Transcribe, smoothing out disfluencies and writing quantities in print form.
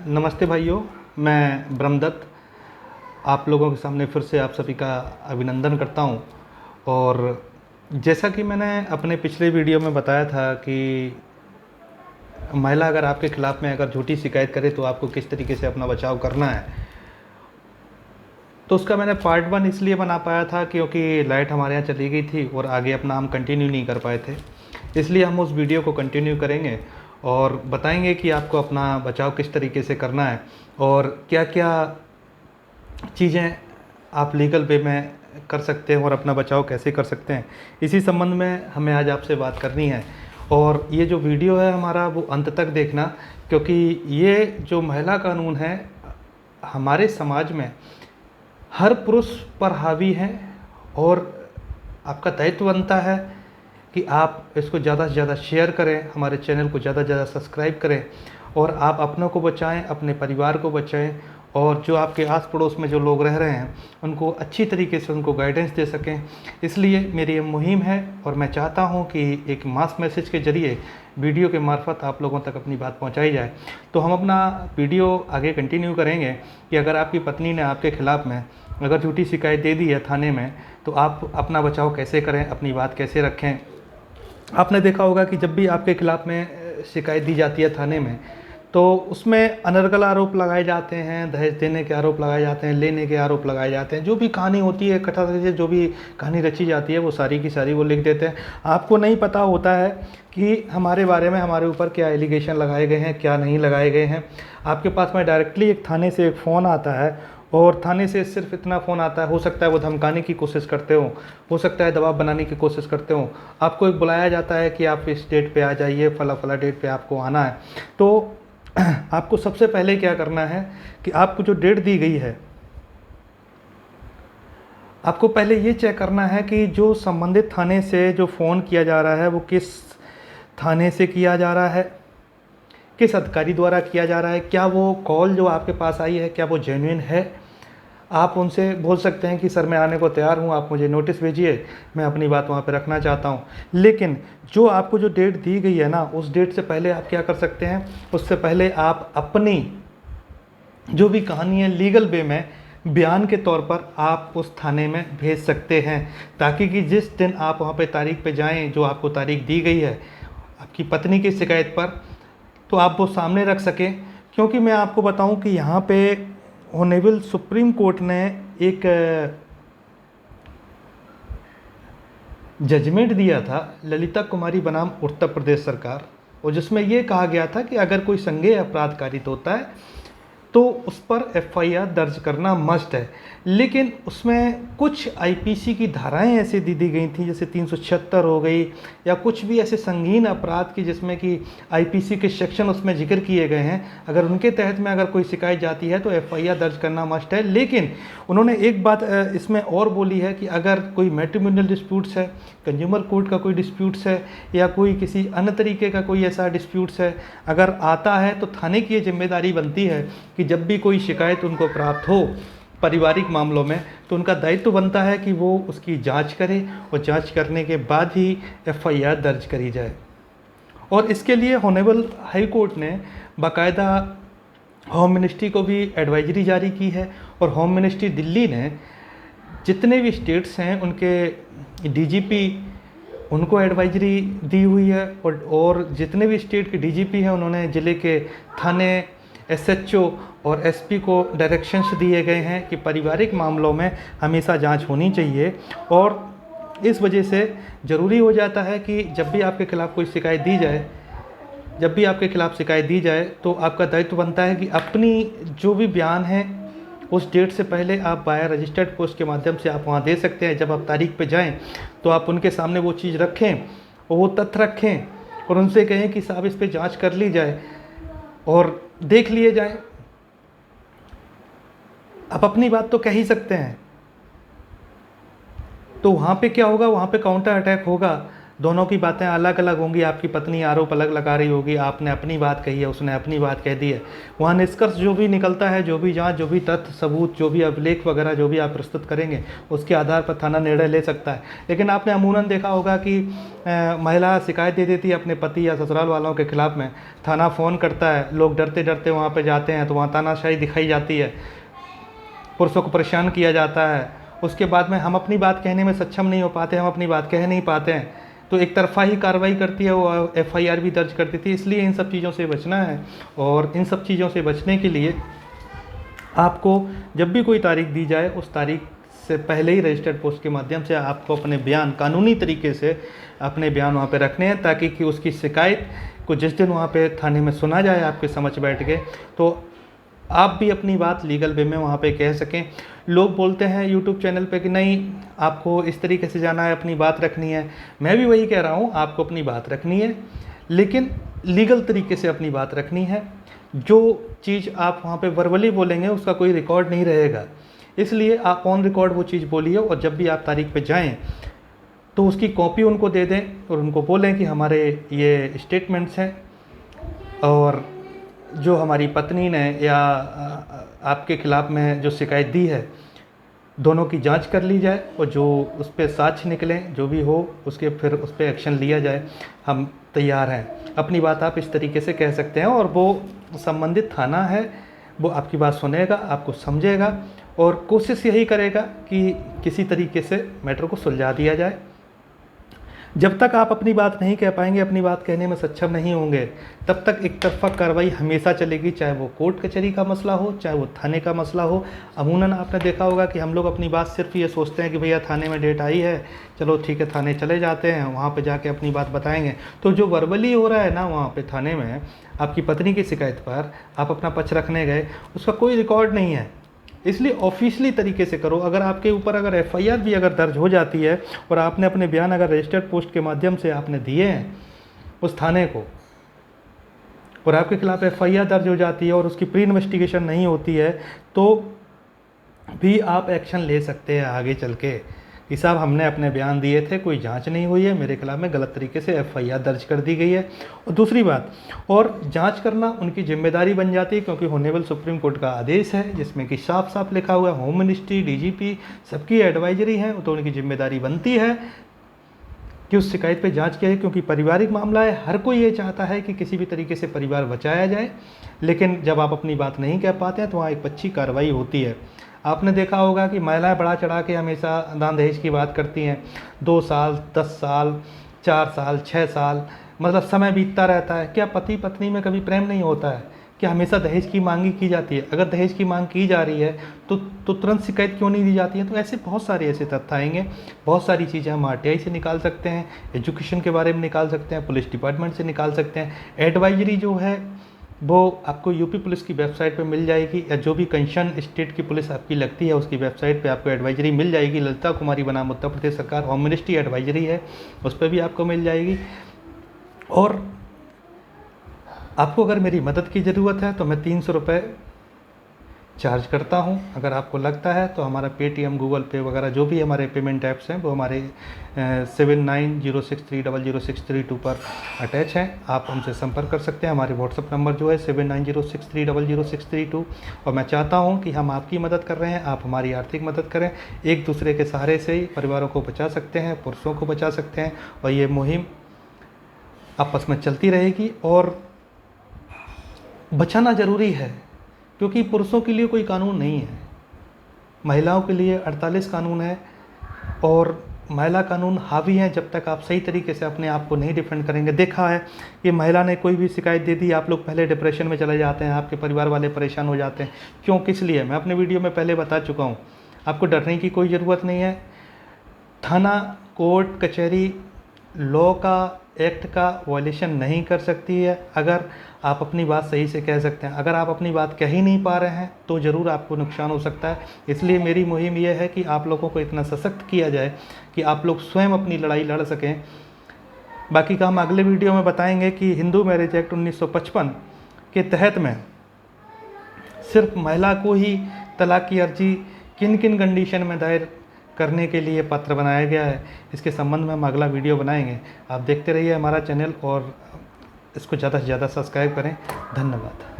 नमस्ते भाइयों, मैं ब्रह्मदत्त आप लोगों के सामने फिर से आप सभी का अभिनंदन करता हूं। और जैसा कि मैंने अपने पिछले वीडियो में बताया था कि महिला अगर आपके खिलाफ़ में अगर झूठी शिकायत करे तो आपको किस तरीके से अपना बचाव करना है, तो उसका मैंने पार्ट 1 इसलिए बना पाया था क्योंकि लाइट हमारे यहाँ चली गई थी और आगे अपना हम कंटिन्यू नहीं कर पाए थे। इसलिए हम उस वीडियो को कंटिन्यू करेंगे और बताएंगे कि आपको अपना बचाव किस तरीके से करना है और क्या क्या चीज़ें आप लीगल वे में कर सकते हैं और अपना बचाव कैसे कर सकते हैं। इसी संबंध में हमें आज आपसे बात करनी है और ये जो वीडियो है हमारा वो अंत तक देखना, क्योंकि ये जो महिला कानून है हमारे समाज में हर पुरुष पर हावी है और आपका दायित्व बनता है कि आप इसको ज़्यादा से ज़्यादा शेयर करें, हमारे चैनल को ज़्यादा से ज़्यादा सब्सक्राइब करें और आप अपनों को बचाएं, अपने परिवार को बचाएं और जो आपके आस पड़ोस में जो लोग रह रहे हैं उनको अच्छी तरीके से उनको गाइडेंस दे सकें। इसलिए मेरी ये मुहिम है और मैं चाहता हूं कि एक मास मैसेज के ज़रिए वीडियो के मार्फत आप लोगों तक अपनी बात पहुंचाई जाए। तो हम अपना वीडियो आगे कंटिन्यू करेंगे कि अगर आपकी पत्नी ने आपके खिलाफ़ में अगर झूठी शिकायत दे दी है थाने में, तो आप अपना बचाव कैसे करें, अपनी बात कैसे रखें। आपने देखा होगा कि जब भी आपके खिलाफ़ में शिकायत दी जाती है थाने में, तो उसमें अनर्गल आरोप लगाए जाते हैं, दहेज देने के आरोप लगाए जाते हैं, लेने के आरोप लगाए जाते हैं। जो भी कहानी होती है कथा से जो भी कहानी रची जाती है वो सारी की सारी वो लिख देते हैं। आपको नहीं पता होता है कि हमारे बारे में हमारे ऊपर क्या एलिगेशन लगाए गए हैं, क्या नहीं लगाए गए हैं। आपके पास में डायरेक्टली एक थाने से एक फ़ोन आता है और थाने से सिर्फ इतना फ़ोन आता है, हो सकता है वो धमकाने की कोशिश करते हो सकता है दबाव बनाने की कोशिश करते हो। आपको एक बुलाया जाता है कि आप इस डेट पे आ जाइए, फला फला डेट पे आपको आना है। तो आपको सबसे पहले क्या करना है कि आपको जो डेट दी गई है, आपको पहले ये चेक करना है कि जो संबंधित थाने से जो फ़ोन किया जा रहा है वो किस थाने से किया जा रहा है, किस अधिकारी द्वारा किया जा रहा है, क्या वो कॉल जो आपके पास आई है क्या वो जेन्युइन है। आप उनसे बोल सकते हैं कि सर मैं आने को तैयार हूँ, आप मुझे नोटिस भेजिए, मैं अपनी बात वहाँ पे रखना चाहता हूँ। लेकिन जो आपको जो डेट दी गई है ना, उस डेट से पहले आप क्या कर सकते हैं, उससे पहले आप अपनी जो भी कहानी है लीगल वे में बयान के तौर पर आप उस थाने में भेज सकते हैं, ताकि कि जिस दिन आप वहाँ पे तारीख पे जाएं, जो आपको तारीख दी गई है आपकी पत्नी की शिकायत पर, तो आप वो सामने रख सकें। क्योंकि मैं आपको बताऊं कि यहाँ पे ऑनरेबल सुप्रीम कोर्ट ने एक जजमेंट दिया था ललिता कुमारी बनाम उत्तर प्रदेश सरकार, और जिसमें ये कहा गया था कि अगर कोई संज्ञेय अपराध कारित होता है तो उस पर एफआईआर दर्ज करना मस्ट है। लेकिन उसमें कुछ आईपीसी की धाराएं ऐसे दी गई थी, जैसे 376 हो गई या कुछ भी ऐसे संगीन अपराध की जिसमें कि आईपीसी के सेक्शन उसमें जिक्र किए गए हैं। अगर उनके तहत में अगर कोई शिकायत जाती है तो एफआईआर दर्ज करना मस्ट है। लेकिन उन्होंने एक बात इसमें और बोली है कि अगर कोई मैट्रिमोनियल डिस्प्यूट्स है, कंज्यूमर कोर्ट का कोई डिस्प्यूट्स है या कोई किसी अन्य तरीके का कोई ऐसा डिस्प्यूट्स है अगर आता है, तो थाने की ये जिम्मेदारी बनती है कि जब भी कोई शिकायत उनको प्राप्त हो पारिवारिक मामलों में, तो उनका दायित्व बनता है कि वो उसकी जांच करें और जांच करने के बाद ही एफआईआर दर्ज करी जाए। और इसके लिए ऑनरेबल हाई कोर्ट ने बाकायदा होम मिनिस्ट्री को भी एडवाइजरी जारी की है और होम मिनिस्ट्री दिल्ली ने जितने भी स्टेट्स हैं उनके डीजीपी उनको एडवाइजरी दी हुई है और जितने भी स्टेट के डीजीपी हैं उन्होंने ज़िले के थाने एसएचओ और एसपी को डायरेक्शंस दिए गए हैं कि पारिवारिक मामलों में हमेशा जांच होनी चाहिए। और इस वजह से ज़रूरी हो जाता है कि जब भी आपके खिलाफ़ कोई शिकायत दी जाए, तो आपका दायित्व बनता है कि अपनी जो भी बयान है उस डेट से पहले आप बाय रजिस्टर्ड पोस्ट के माध्यम से आप वहाँ दे सकते हैं। जब आप तारीख पे जाएं तो आप उनके सामने वो चीज़ रखें और वो तथ्य रखें और उनसे कहें कि साहब इस पे जांच कर ली जाए और देख लिए जाए। आप अपनी बात तो कह ही सकते हैं। तो वहाँ पे क्या होगा, वहाँ पे काउंटर अटैक होगा। दोनों की बातें अलग अलग होंगी, आपकी पत्नी आरोप अलग लगा रही होगी, आपने अपनी बात कही है, उसने अपनी बात कह दी है। वहाँ निष्कर्ष जो भी निकलता है, जो भी जांच, जो भी तथ्य सबूत, जो भी अभिलेख वगैरह जो भी आप प्रस्तुत करेंगे, उसके आधार पर थाना निर्णय ले सकता है। लेकिन आपने अमूमन देखा होगा कि महिला शिकायत दे देती है अपने पति या ससुराल वालों के खिलाफ में, थाना फ़ोन करता है, लोग डरते डरते वहाँ पर जाते हैं तो वहाँ तानाशाही दिखाई जाती है, पुरुषों को परेशान किया जाता है। उसके बाद में हम अपनी बात कहने में सक्षम नहीं हो पाते, हम अपनी बात कह नहीं पाते हैं, तो एक तरफा ही कार्रवाई करती है, वो एफआईआर भी दर्ज करती थी। इसलिए इन सब चीज़ों से बचना है, और इन सब चीज़ों से बचने के लिए आपको जब भी कोई तारीख दी जाए, उस तारीख से पहले ही रजिस्टर्ड पोस्ट के माध्यम से आपको अपने बयान कानूनी तरीके से अपने बयान वहाँ पे रखने हैं, ताकि कि उसकी शिकायत को जिस दिन वहाँ पे थाने में सुना जाए आपके समझ बैठ के, तो आप भी अपनी बात लीगल वे में वहाँ पे कह सकें। लोग बोलते हैं यूट्यूब चैनल पे कि नहीं, आपको इस तरीके से जाना है, अपनी बात रखनी है। मैं भी वही कह रहा हूँ, आपको अपनी बात रखनी है, लेकिन लीगल तरीके से अपनी बात रखनी है। जो चीज़ आप वहाँ पे वर्बली बोलेंगे उसका कोई रिकॉर्ड नहीं रहेगा, इसलिए आप ऑन रिकॉर्ड वो चीज़ बोलिए, और जब भी आप तारीख पे जाएं तो उसकी कॉपी उनको दे दें और उनको बोलें कि हमारे ये स्टेटमेंट्स हैं, और जो हमारी पत्नी ने या आपके खिलाफ़ में जो शिकायत दी है, दोनों की जांच कर ली जाए, और जो उस पर साक्ष्य निकलें, जो भी हो उसके फिर उस पर एक्शन लिया जाए। हम तैयार हैं। अपनी बात आप इस तरीके से कह सकते हैं, और वो संबंधित थाना है, वो आपकी बात सुनेगा, आपको समझेगा, और कोशिश यही करेगा कि किसी तरीके से मैटर को सुलझा दिया जाए। जब तक आप अपनी बात नहीं कह पाएंगे, अपनी बात कहने में सक्षम नहीं होंगे, तब तक एक तरफा कार्रवाई हमेशा चलेगी, चाहे वो कोर्ट कचहरी का मसला हो, चाहे वो थाने का मसला हो। अमूमन आपने देखा होगा कि हम लोग अपनी बात सिर्फ ये सोचते हैं कि भैया थाने में डेट आई है, चलो ठीक है थाने चले जाते हैं, वहाँ पे जाके अपनी बात बताएंगे। तो जो वर्बली हो रहा है ना वहाँ पे थाने में, आपकी पत्नी की शिकायत पर आप अपना पक्ष रखने गए, उसका कोई रिकॉर्ड नहीं है। इसलिए ऑफिशियली तरीके से करो। अगर आपके ऊपर अगर एफआईआर भी अगर दर्ज हो जाती है, और आपने अपने बयान अगर रजिस्टर्ड पोस्ट के माध्यम से आपने दिए हैं उस थाने को, और आपके खिलाफ एफआईआर दर्ज हो जाती है और उसकी प्री इन्वेस्टिगेशन नहीं होती है, तो भी आप एक्शन ले सकते हैं आगे चल के कि साहब हमने अपने बयान दिए थे, कोई जांच नहीं हुई है, मेरे खिलाफ में गलत तरीके से एफआईआर दर्ज कर दी गई है। और दूसरी बात, और जांच करना उनकी जिम्मेदारी बन जाती है, क्योंकि ऑनरेबल सुप्रीम कोर्ट का आदेश है जिसमें कि साफ साफ लिखा हुआ है, होम मिनिस्ट्री, डीजीपी सबकी एडवाइजरी है, तो उनकी जिम्मेदारी बनती है कि उस शिकायत पे जांच किया है। क्योंकि पारिवारिक मामला है, हर कोई ये चाहता है कि किसी भी तरीके से परिवार बचाया जाए, लेकिन जब आप अपनी बात नहीं कह पाते हैं तो वहाँ एक अच्छी कार्रवाई होती है। आपने देखा होगा कि महिलाएं बढ़ा चढ़ा के हमेशा दान दहेज की बात करती हैं। 2 साल, 10 साल, 4 साल, 6 साल, मतलब समय बीतता रहता है। क्या पति पत्नी में कभी प्रेम नहीं होता है? क्या हमेशा दहेज की मांग की जाती है? अगर दहेज की मांग की जा रही है तो तुरंत शिकायत क्यों नहीं दी जाती है? तो ऐसे बहुत सारे ऐसे तथ्य आएंगे, बहुत सारी चीज़ें हम आरटीआई से निकाल सकते हैं, एजुकेशन के बारे में निकाल सकते हैं, पुलिस डिपार्टमेंट से निकाल सकते हैं। एडवाइजरी जो है वो आपको यूपी पुलिस की वेबसाइट पे मिल जाएगी, या जो भी कंसर्न स्टेट की पुलिस आपकी लगती है उसकी वेबसाइट पे आपको एडवाइजरी मिल जाएगी। ललिता कुमारी बनाम उत्तर प्रदेश सरकार होम मिनिस्ट्री एडवाइजरी है, उस पर भी आपको मिल जाएगी। और आपको अगर मेरी मदद की ज़रूरत है तो मैं 300 रुपये चार्ज करता हूं। अगर आपको लगता है तो हमारा पेटीएम, गूगल पे वगैरह जो भी हमारे पेमेंट ऐप्स हैं वो हमारे 7906300632 पर अटैच हैं। आप हमसे संपर्क कर सकते हैं। हमारे व्हाट्सअप नंबर जो है 7906300632। और मैं चाहता हूं कि हम आपकी मदद कर रहे हैं, आप हमारी आर्थिक मदद करें। एक दूसरे के सहारे से ही परिवारों को बचा सकते हैं, पुरुषों को बचा सकते हैं, और ये मुहिम आपस में चलती रहेगी। और बचाना ज़रूरी है, क्योंकि पुरुषों के लिए कोई कानून नहीं है, महिलाओं के लिए 48 कानून है, और महिला कानून हावी हैं जब तक आप सही तरीके से अपने आप को नहीं डिफेंड करेंगे। देखा है कि महिला ने कोई भी शिकायत दे दी, आप लोग पहले डिप्रेशन में चले जाते हैं, आपके परिवार वाले परेशान हो जाते हैं। क्यों, किस लिए? मैं अपने वीडियो में पहले बता चुका हूँ। आपको डरने की कोई ज़रूरत नहीं है। थाना, कोर्ट, कचहरी लॉ का, एक्ट का वायलेशन नहीं कर सकती है अगर आप अपनी बात सही से कह सकते हैं। अगर आप अपनी बात कह ही नहीं पा रहे हैं तो ज़रूर आपको नुकसान हो सकता है। इसलिए मेरी मुहिम ये है कि आप लोगों को इतना सशक्त किया जाए कि आप लोग स्वयं अपनी लड़ाई लड़ सकें। बाकी का हम अगले वीडियो में बताएंगे कि हिंदू मैरिज एक्ट 1955 के तहत में सिर्फ महिला को ही तलाक की अर्जी किन किन कंडीशन में दायर करने के लिए पात्र बनाया गया है। इसके संबंध में हम अगला वीडियो बनाएंगे। आप देखते रहिए हमारा चैनल और इसको ज़्यादा से ज़्यादा सब्सक्राइब करें। धन्यवाद।